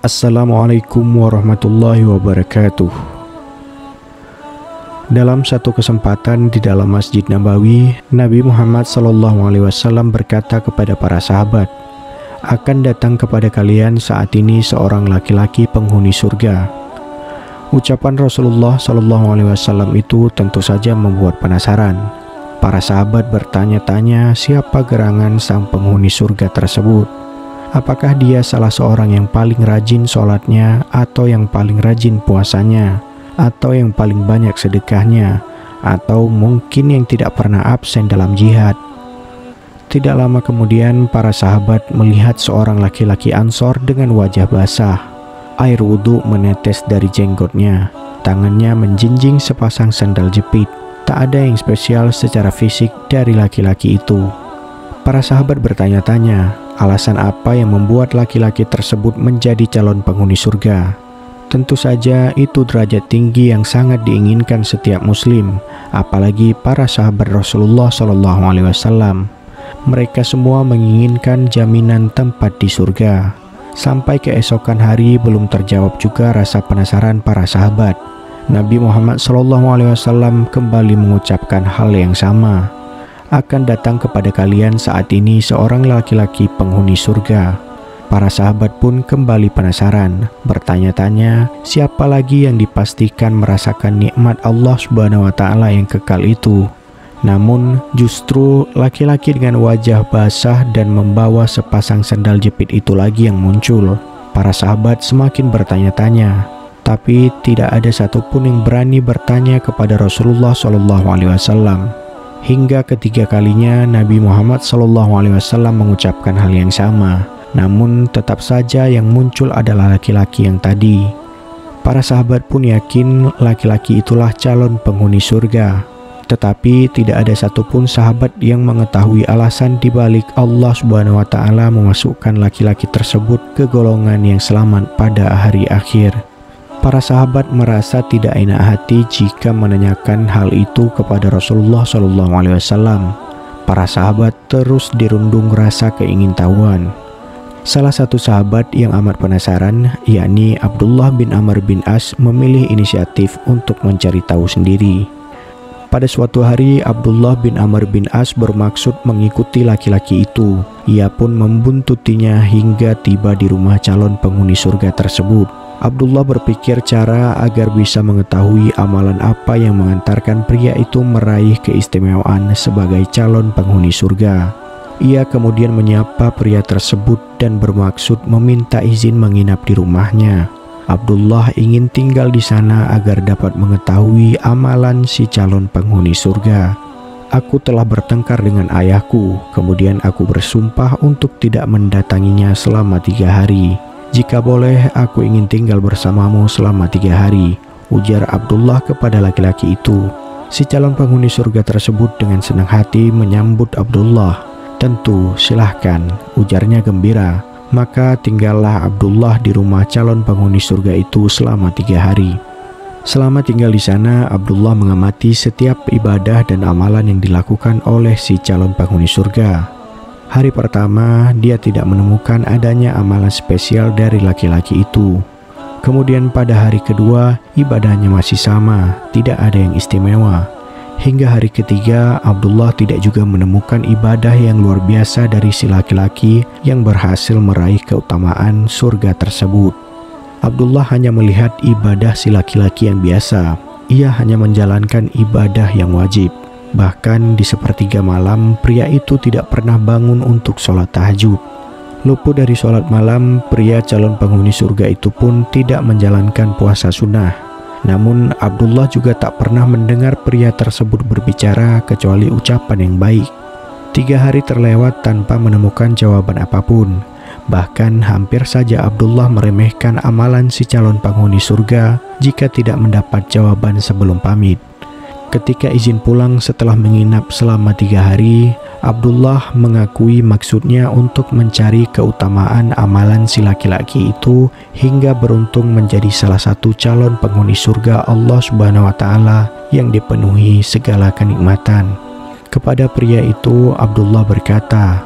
Assalamualaikum warahmatullahi wabarakatuh. Dalam satu kesempatan di dalam Masjid Nabawi, Nabi Muhammad SAW berkata kepada para sahabat, "Akan datang kepada kalian saat ini seorang laki-laki penghuni surga." Ucapan Rasulullah SAW itu tentu saja membuat penasaran. Para sahabat bertanya-tanya siapa gerangan sang penghuni surga tersebut. Apakah dia salah seorang yang paling rajin sholatnya, atau yang paling rajin puasanya, atau yang paling banyak sedekahnya, atau mungkin yang tidak pernah absen dalam jihad? Tidak lama kemudian para sahabat melihat seorang laki-laki Ansor dengan wajah basah. Air wudhu menetes dari jenggotnya, tangannya menjinjing sepasang sandal jepit. Tak ada yang spesial secara fisik dari laki-laki itu. Para sahabat bertanya-tanya, alasan apa yang membuat laki-laki tersebut menjadi calon penghuni surga? Tentu saja itu derajat tinggi yang sangat diinginkan setiap muslim, apalagi para sahabat Rasulullah SAW. Mereka semua menginginkan jaminan tempat di surga. Sampai keesokan hari belum terjawab juga rasa penasaran para sahabat. Nabi Muhammad SAW kembali mengucapkan hal yang sama. Akan datang kepada kalian saat ini seorang laki-laki penghuni surga. Para sahabat pun kembali penasaran, bertanya-tanya siapa lagi yang dipastikan merasakan nikmat Allah Subhanahu wa Ta'ala yang kekal itu. Namun justru laki-laki dengan wajah basah dan membawa sepasang sandal jepit itu lagi yang muncul. Para sahabat semakin bertanya-tanya, tapi tidak ada satupun yang berani bertanya kepada Rasulullah SAW. Hingga ketiga kalinya Nabi Muhammad SAW mengucapkan hal yang sama. Namun tetap saja yang muncul adalah laki-laki yang tadi. Para sahabat pun yakin laki-laki itulah calon penghuni surga. Tetapi tidak ada satupun sahabat yang mengetahui alasan dibalik Allah Subhanahu wa Ta'ala memasukkan laki-laki tersebut ke golongan yang selamat pada hari akhir. Para sahabat merasa tidak enak hati jika menanyakan hal itu kepada Rasulullah SAW. Para sahabat terus dirundung rasa keingintahuan. Salah satu sahabat yang amat penasaran, yakni Abdullah bin Amr bin As, memilih inisiatif untuk mencari tahu sendiri. Pada suatu hari, Abdullah bin Amr bin As bermaksud mengikuti laki-laki itu. Ia pun membuntutinya hingga tiba di rumah calon penghuni surga tersebut. Abdullah berpikir cara agar bisa mengetahui amalan apa yang mengantarkan pria itu meraih keistimewaan sebagai calon penghuni surga. Ia kemudian menyapa pria tersebut dan bermaksud meminta izin menginap di rumahnya. Abdullah ingin tinggal di sana agar dapat mengetahui amalan si calon penghuni surga. "Aku telah bertengkar dengan ayahku, kemudian aku bersumpah untuk tidak mendatanginya selama 3 hari. Jika boleh, aku ingin tinggal bersamamu selama 3 hari, ujar Abdullah kepada laki-laki itu. Si calon penghuni surga tersebut dengan senang hati menyambut Abdullah. "Tentu, silahkan," ujarnya gembira. Maka tinggallah Abdullah di rumah calon penghuni surga itu selama 3 hari. Selama tinggal di sana, Abdullah mengamati setiap ibadah dan amalan yang dilakukan oleh si calon penghuni surga. Hari pertama, dia tidak menemukan adanya amalan spesial dari laki-laki itu. Kemudian pada hari kedua, ibadahnya masih sama, tidak ada yang istimewa. Hingga hari ketiga, Abdullah tidak juga menemukan ibadah yang luar biasa dari si laki-laki yang berhasil meraih keutamaan surga tersebut. Abdullah hanya melihat ibadah si laki-laki yang biasa. Ia hanya menjalankan ibadah yang wajib. Bahkan di sepertiga malam, pria itu tidak pernah bangun untuk sholat tahajud. Luput dari sholat malam, pria calon penghuni surga itu pun tidak menjalankan puasa sunnah. Namun Abdullah juga tak pernah mendengar pria tersebut berbicara kecuali ucapan yang baik. 3 hari terlewat tanpa menemukan jawaban apapun. Bahkan hampir saja Abdullah meremehkan amalan si calon penghuni surga jika tidak mendapat jawaban sebelum pamit. Ketika izin pulang setelah menginap selama 3 hari, Abdullah mengakui maksudnya untuk mencari keutamaan amalan si laki-laki itu hingga beruntung menjadi salah satu calon penghuni surga Allah Subhanahu wa Ta'ala yang dipenuhi segala kenikmatan. Kepada pria itu, Abdullah berkata,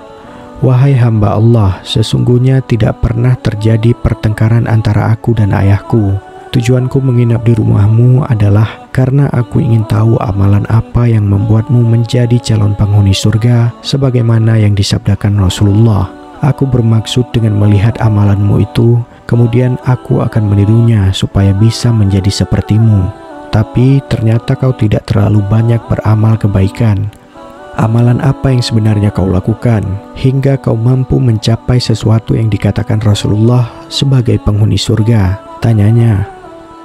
"Wahai hamba Allah, sesungguhnya tidak pernah terjadi pertengkaran antara aku dan ayahku. Tujuanku menginap di rumahmu adalah karena aku ingin tahu amalan apa yang membuatmu menjadi calon penghuni surga sebagaimana yang disabdakan Rasulullah. Aku bermaksud dengan melihat amalanmu itu, kemudian aku akan menirunya supaya bisa menjadi sepertimu. Tapi ternyata kau tidak terlalu banyak beramal kebaikan. Amalan apa yang sebenarnya kau lakukan hingga kau mampu mencapai sesuatu yang dikatakan Rasulullah sebagai penghuni surga?" tanyanya.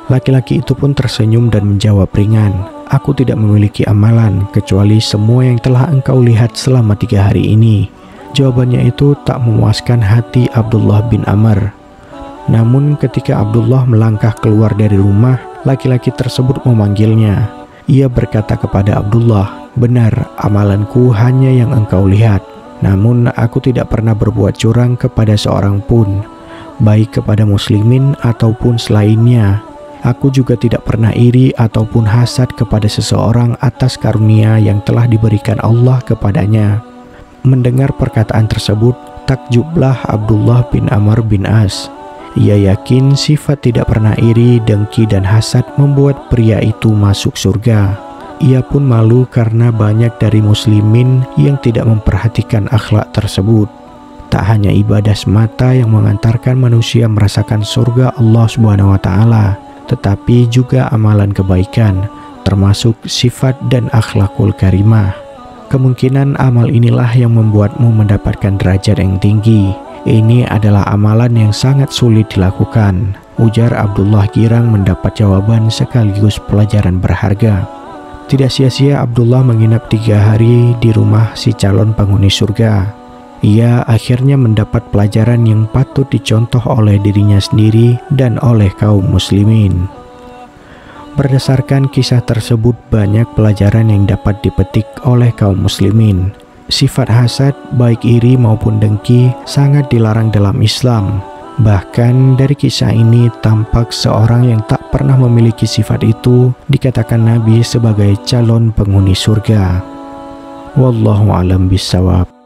Laki-laki itu pun tersenyum dan menjawab ringan, "Aku tidak memiliki amalan kecuali semua yang telah engkau lihat selama 3 hari ini." Jawabannya itu tak memuaskan hati Abdullah bin Amr. Namun ketika Abdullah melangkah keluar dari rumah, laki-laki tersebut memanggilnya. Ia berkata kepada Abdullah, "Benar, amalanku hanya yang engkau lihat. Namun aku tidak pernah berbuat curang kepada seorang pun, baik kepada muslimin ataupun selainnya. Aku juga tidak pernah iri ataupun hasad kepada seseorang atas karunia yang telah diberikan Allah kepadanya." Mendengar perkataan tersebut, takjublah Abdullah bin Amr bin As. Ia yakin sifat tidak pernah iri, dengki, dan hasad membuat pria itu masuk surga. Ia pun malu karena banyak dari muslimin yang tidak memperhatikan akhlak tersebut. Tak hanya ibadah semata yang mengantarkan manusia merasakan surga Allah Subhanahu wa Ta'ala, tetapi juga amalan kebaikan, termasuk sifat dan akhlakul karimah. Kemungkinan amal inilah yang membuatmu mendapatkan derajat yang tinggi. Ini adalah amalan yang sangat sulit dilakukan, ujar Abdullah girang mendapat jawaban sekaligus pelajaran berharga. Tidak sia-sia Abdullah menginap 3 hari di rumah si calon penghuni surga. Ia akhirnya mendapat pelajaran yang patut dicontoh oleh dirinya sendiri dan oleh kaum muslimin. Berdasarkan kisah tersebut, banyak pelajaran yang dapat dipetik oleh kaum muslimin. Sifat hasad, baik iri maupun dengki, sangat dilarang dalam Islam. Bahkan dari kisah ini tampak seorang yang tak pernah memiliki sifat itu dikatakan Nabi sebagai calon penghuni surga. Wallahu a'lam bishawab.